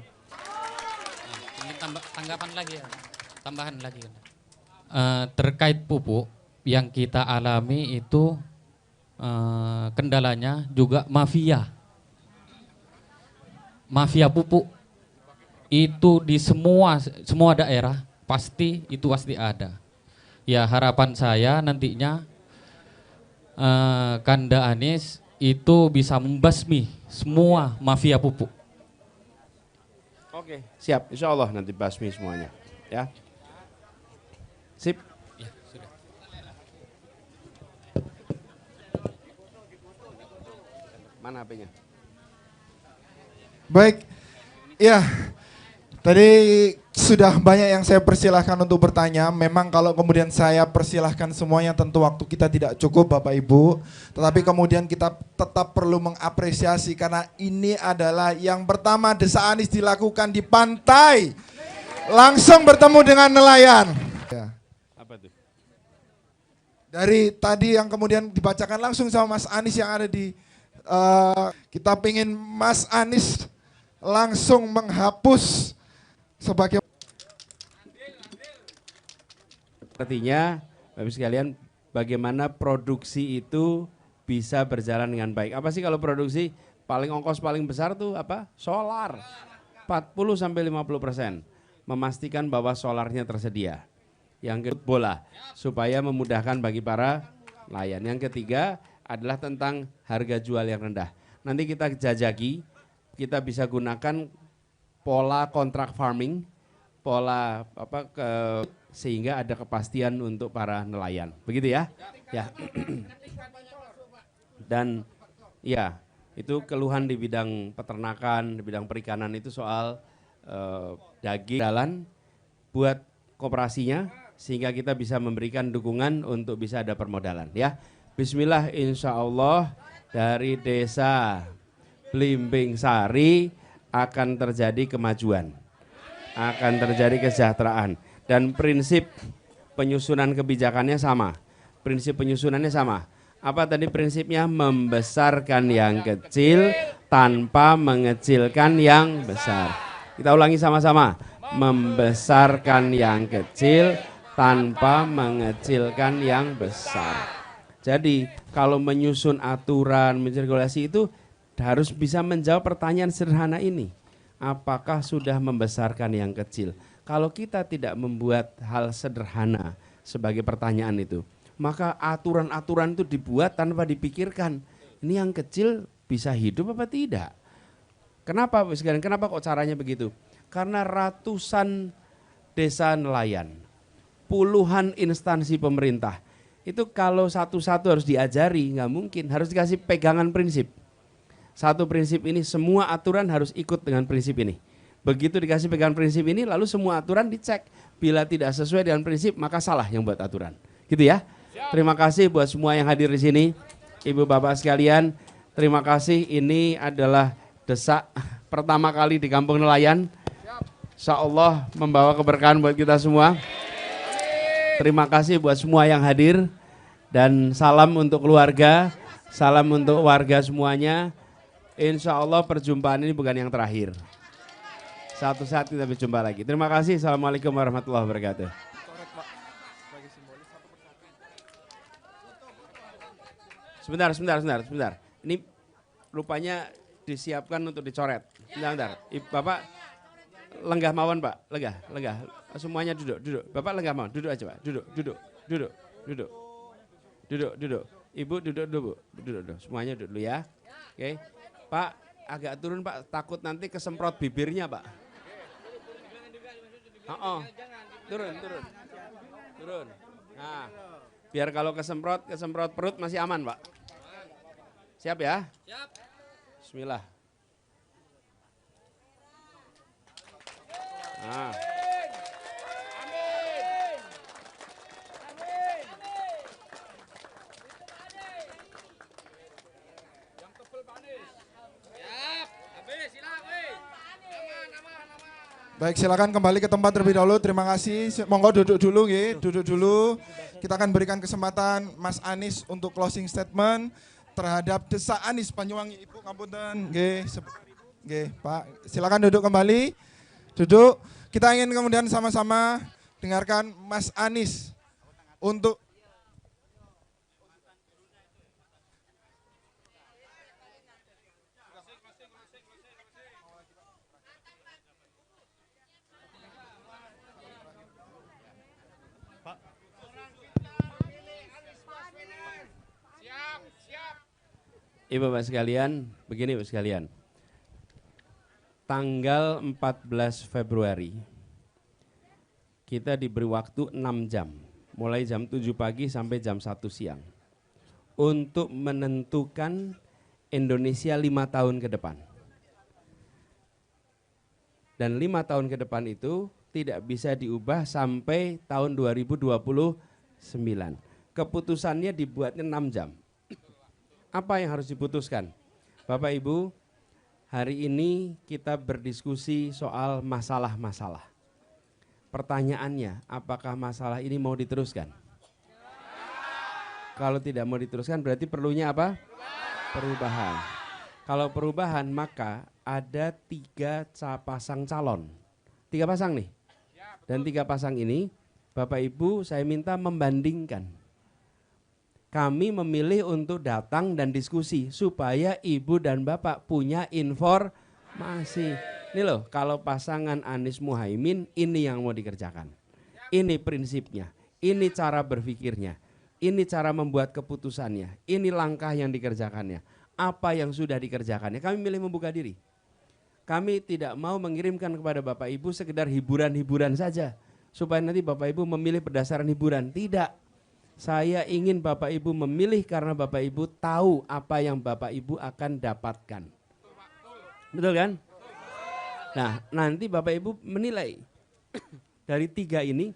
Ini tanggapan lagi ya, tambahan lagi. Terkait pupuk yang kita alami itu kendalanya juga mafia pupuk itu di semua daerah pasti ada. Ya harapan saya nantinya Kanda Anies itu bisa membasmi semua mafia pupuk. Oke, siap. Insya Allah nanti basmi semuanya. Ya, sip. Ya, sudah. Mana HP-nya? Baik, ya tadi sudah banyak yang saya persilahkan untuk bertanya. Memang kalau kemudian saya persilahkan semuanya tentu waktu kita tidak cukup Bapak Ibu. Tetapi kemudian kita tetap perlu mengapresiasi karena ini adalah yang pertama Desa Anies dilakukan di pantai. Langsung bertemu dengan nelayan. Ya. Apa itu? Dari tadi yang kemudian dibacakan langsung sama Mas Anies yang ada di kita pengen Mas Anies langsung menghapus sebagai artinya Bapak sekalian bagaimana produksi itu bisa berjalan dengan baik. Apa sih kalau produksi paling ongkos paling besar tuh apa? Solar. 40-50%. Memastikan bahwa solarnya tersedia. Yang kedua bola supaya memudahkan bagi para nelayan. Yang ketiga adalah tentang harga jual yang rendah. Nanti kita jajaki, kita bisa gunakan pola kontrak farming, pola sehingga ada kepastian untuk para nelayan. Begitu ya? Ya. Dan ya, itu keluhan di bidang peternakan, di bidang perikanan itu soal daging jalan buat koperasinya sehingga kita bisa memberikan dukungan untuk bisa ada permodalan ya. Bismillah, insya Allah dari desa Blimbing Sari akan terjadi kemajuan, akan terjadi kesejahteraan, dan prinsip penyusunan kebijakannya sama, prinsip penyusunannya sama. Apa tadi prinsipnya? Membesarkan yang kecil tanpa mengecilkan yang besar. Kita ulangi sama-sama, membesarkan yang kecil tanpa mengecilkan yang besar. Jadi kalau menyusun aturan, regulasi itu harus bisa menjawab pertanyaan sederhana ini. Apakah sudah membesarkan yang kecil? Kalau kita tidak membuat hal sederhana sebagai pertanyaan itu, maka aturan-aturan itu dibuat tanpa dipikirkan. Ini yang kecil bisa hidup apa tidak? Kenapa? Kenapa kok caranya begitu? Karena ratusan desa nelayan, puluhan instansi pemerintah, itu kalau satu-satu harus diajari, nggak mungkin, harus dikasih pegangan prinsip. Satu prinsip ini, semua aturan harus ikut dengan prinsip ini. Begitu dikasih pegangan prinsip ini, lalu semua aturan dicek. Bila tidak sesuai dengan prinsip, maka salah yang buat aturan. Gitu ya. Terima kasih buat semua yang hadir di sini. Ibu bapak sekalian, terima kasih. Ini adalah desa pertama kali di Kampung Nelayan. Insya Allah membawa keberkahan buat kita semua. Terima kasih buat semua yang hadir. Dan salam untuk keluarga, salam untuk warga semuanya. Insya Allah perjumpaan ini bukan yang terakhir. Satu saat kita berjumpa lagi. Terima kasih. Assalamualaikum warahmatullahi wabarakatuh. Sebentar. Ini rupanya disiapkan untuk dicoret. Sebentar. Bapak lenggah mawon Pak, lenggah. Semuanya duduk. Bapak lenggah mawon, duduk aja Pak, duduk. Ibu duduk dulu, duduk. Semuanya duduk dulu ya. Oke. Pak, agak turun Pak, takut nanti kesemprot bibirnya Pak. Turun. Nah, biar kalau kesemprot perut masih aman Pak. Siap ya? Siap. Bismillah. Nah. Baik, silakan kembali ke tempat terlebih dahulu. Terima kasih. Monggo duduk dulu, nggih. Duduk dulu. Kita akan berikan kesempatan Mas Anies untuk closing statement terhadap Desa Anies Banyuwangi. Ibu ngapunten, nggih. Nggih, Pak. Silakan duduk kembali. Duduk. Kita ingin kemudian sama-sama dengarkan Mas Anies untuk Ibu Bapak sekalian, begini Bapak sekalian. Tanggal 14 Februari kita diberi waktu 6 jam, mulai jam 7 pagi sampai jam 1 siang untuk menentukan Indonesia 5 tahun ke depan. Dan 5 tahun ke depan itu tidak bisa diubah sampai tahun 2029. Keputusannya dibuatnya 6 jam. Apa yang harus diputuskan? Bapak Ibu, hari ini kita berdiskusi soal masalah-masalah. Pertanyaannya, apakah masalah ini mau diteruskan? Kalau tidak mau diteruskan berarti perlunya apa? Perubahan. Kalau perubahan maka ada 3 pasang calon. 3 pasang nih. Dan 3 pasang ini Bapak Ibu saya minta membandingkan. Kami memilih untuk datang dan diskusi supaya ibu dan bapak punya informasi. Ini loh, kalau pasangan Anies Muhaimin ini yang mau dikerjakan. Ini prinsipnya, ini cara berpikirnya, ini cara membuat keputusannya, ini langkah yang dikerjakannya, apa yang sudah dikerjakannya. Kami milih membuka diri. Kami tidak mau mengirimkan kepada bapak ibu sekedar hiburan-hiburan saja. Supaya nanti bapak ibu memilih berdasarkan hiburan. Tidak. Saya ingin Bapak Ibu memilih karena Bapak Ibu tahu apa yang Bapak Ibu akan dapatkan. Betul kan? Nah, nanti Bapak Ibu menilai dari 3 ini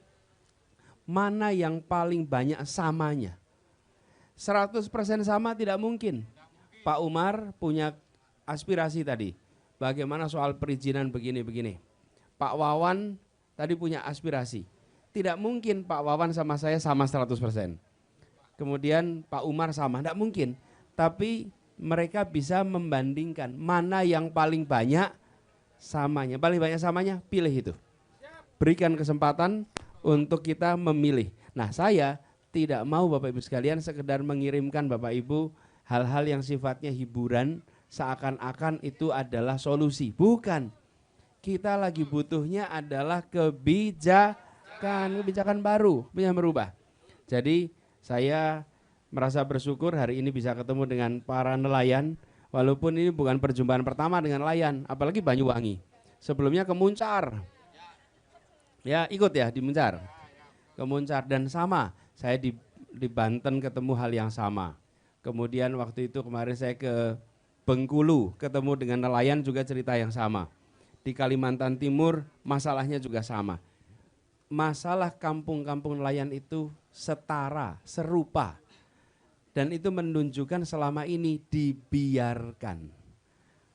mana yang paling banyak samanya. 100% sama tidak mungkin. Pak Umar punya aspirasi tadi. Bagaimana soal perizinan begini-begini. Pak Wawan tadi punya aspirasi. Tidak mungkin Pak Wawan sama saya sama 100%. Kemudian Pak Umar sama, tidak mungkin. Tapi mereka bisa membandingkan mana yang paling banyak samanya. Paling banyak samanya, pilih itu. Berikan kesempatan untuk kita memilih. Nah, saya tidak mau Bapak Ibu sekalian sekedar mengirimkan Bapak Ibu hal-hal yang sifatnya hiburan seakan-akan itu adalah solusi. Bukan. Kita lagi butuhnya adalah kebijakan baru yang berubah. Jadi saya merasa bersyukur hari ini bisa ketemu dengan para nelayan, walaupun ini bukan perjumpaan pertama dengan nelayan, apalagi Banyuwangi. Sebelumnya ke Muncar. Ya ikut ya di Muncar. Ke Muncar dan sama, saya di Banten ketemu hal yang sama. Kemudian waktu itu kemarin saya ke Bengkulu ketemu dengan nelayan juga cerita yang sama. Di Kalimantan Timur masalahnya juga sama. Masalah kampung-kampung nelayan itu setara, serupa. Dan itu menunjukkan selama ini dibiarkan.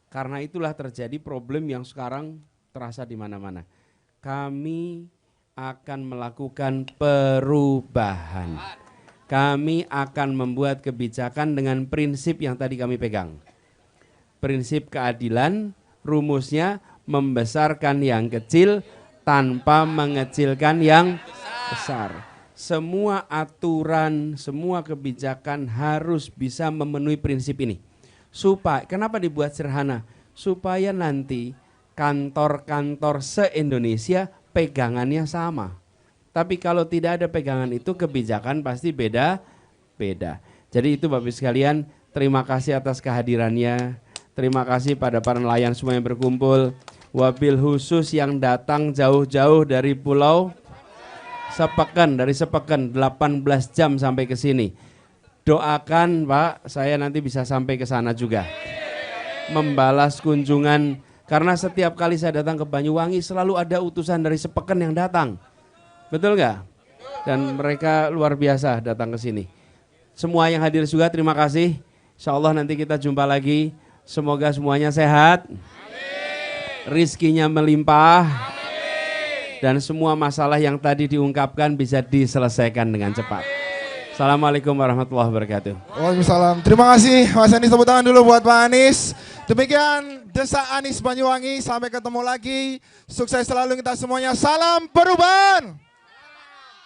Karena itulah terjadi problem yang sekarang terasa di mana-mana. Kami akan melakukan perubahan. Kami akan membuat kebijakan dengan prinsip yang tadi kami pegang. Prinsip keadilan, rumusnya membesarkan yang kecil tanpa mengecilkan yang besar. Semua aturan, semua kebijakan harus bisa memenuhi prinsip ini. Supaya, kenapa dibuat sederhana? Supaya nanti kantor-kantor se-Indonesia pegangannya sama. Tapi kalau tidak ada pegangan itu kebijakan pasti beda-beda. Jadi itu Bapak Ibu sekalian, terima kasih atas kehadirannya. Terima kasih pada para nelayan semua yang berkumpul. Wabil khusus yang datang jauh-jauh dari pulau Sepeken, dari Sepeken 18 jam sampai ke sini. Doakan Pak, saya nanti bisa sampai ke sana juga. Membalas kunjungan, karena setiap kali saya datang ke Banyuwangi selalu ada utusan dari Sepeken yang datang. Betul nggak? Dan mereka luar biasa datang ke sini. Semua yang hadir juga terima kasih. Insya Allah nanti kita jumpa lagi. Semoga semuanya sehat. Rizkinya melimpah. Dan semua masalah yang tadi diungkapkan bisa diselesaikan dengan cepat. Assalamualaikum warahmatullahi wabarakatuh. Waalaikumsalam. Terima kasih Mas Anies, tepuk tangan dulu buat Pak Anies. Demikian Desa Anies Banyuwangi, sampai ketemu lagi. Sukses selalu kita semuanya. Salam perubahan.